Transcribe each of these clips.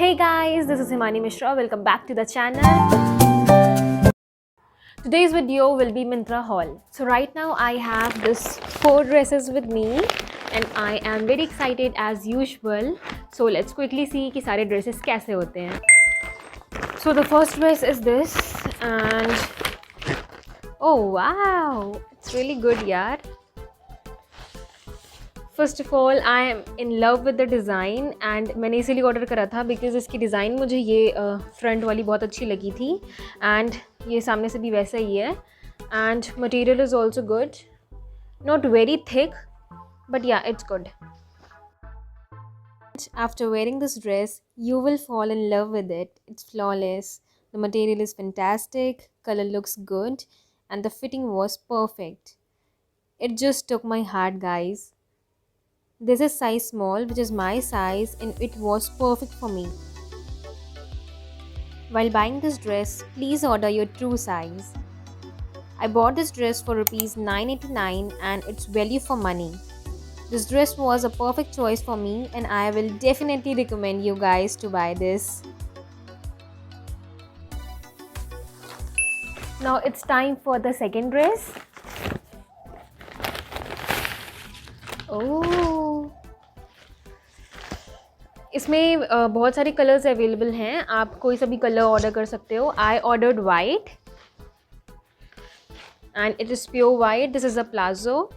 Hey guys, this is Himani Mishra. Welcome back to the channel. Today's video will be Myntra haul. So right now I have this 4 dresses with me and I am very excited as usual. So let's quickly see कि सारे dresses कैसे होते हैं. So the first dress is this and oh wow, it's really good yaar. First of all I am in love with the design and मैंने इसीलिए order करा था because इसकी डिज़ाइन मुझे ये फ्रंट वाली बहुत अच्छी लगी थी एंड ये सामने से भी वैसा ही है and material is also good, not very thick but yeah it's good. After wearing this dress, you will fall in love with it. It's flawless. The material is fantastic, color looks good, and the fitting was perfect. It just took my heart, guys. This is size small, which is my size, and it was perfect for me. While buying this dress, please order your true size. I bought this dress for rupees 989 and it's value for money. This dress was a perfect choice for me and I will definitely recommend you guys to buy this. Now it's time for the second dress. Oh, इसमें बहुत सारे colours available हैं, आप कोई सा भी colour order कर सकते हो. I ordered white and it is pure white. This is a palazzo.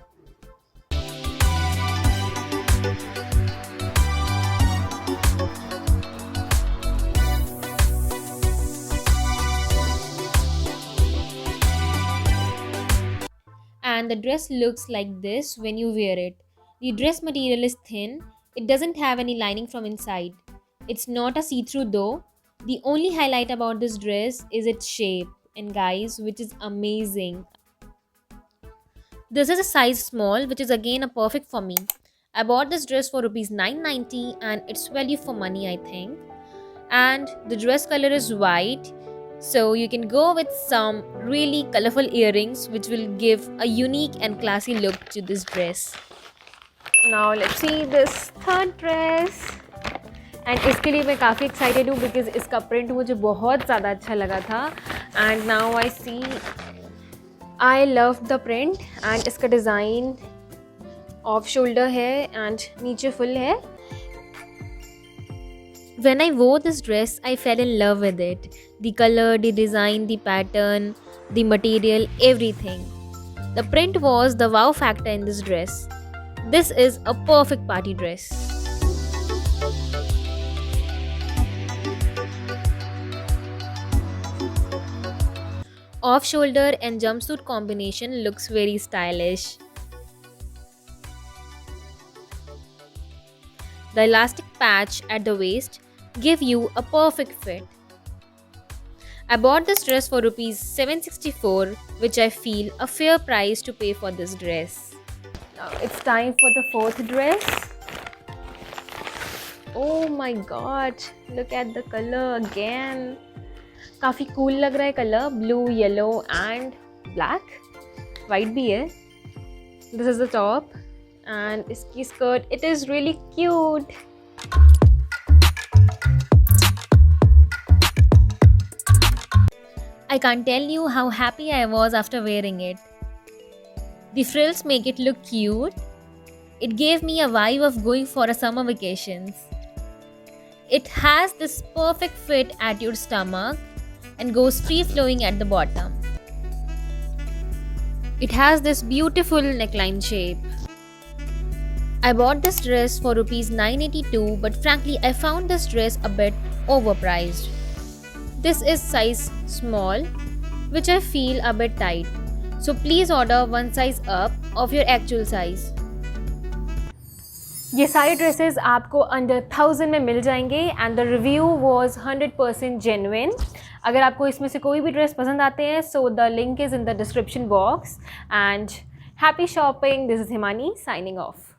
And the dress looks like this when you wear it. The dress material is thin. It doesn't have any lining from inside. It's not a see-through though. The only highlight about this dress is its shape, and guys, which is amazing. This is a size small, which is again a perfect for me. I bought this dress for rupees 990 and it's value for money, I think. And the dress color is white, so you can go with some really colorful earrings which will give a unique and classy look to this dress. Now let's see this third dress. And इसके लिए मैं काफ़ी excited हूँ because इसका print मुझे बहुत ज़्यादा अच्छा लगा था and now I love the print. And इसका डिज़ाइन ऑफ शोल्डर है एंड नीचे फुल है. When I wore this dress, I fell in love with it. The color, the design, the pattern, the material, everything. The print was the wow factor in this dress. This is a perfect party dress. Off shoulder and jumpsuit combination looks very stylish. The elastic patch at the waist give you a perfect fit. I bought this dress for rupees 764, which I feel a fair price to pay for this dress. Now it's time for the fourth dress. Oh my god, look at the color again. काफ़ी cool लग रहा है colour. Blue, yellow and black. White भी है. This is the top and इसकी skirt, it is really cute. I can't tell you how happy I was after wearing it. The frills make it look cute. It gave me a vibe of going for a summer vacations. It has this perfect fit at your stomach and goes free flowing at the bottom. It has this beautiful neckline shape. I bought this dress for rupees 982, but frankly I found this dress a bit overpriced. This is size small, which I feel a bit tight. So please order one size up of your actual size. ये सारे dresses आपको under 1000 में मिल जाएंगे and the review was 100% genuine. अगर आपको इसमें से कोई भी ड्रेस पसंद आते हैं so the link is in the description box. And happy shopping. This is Himani signing off.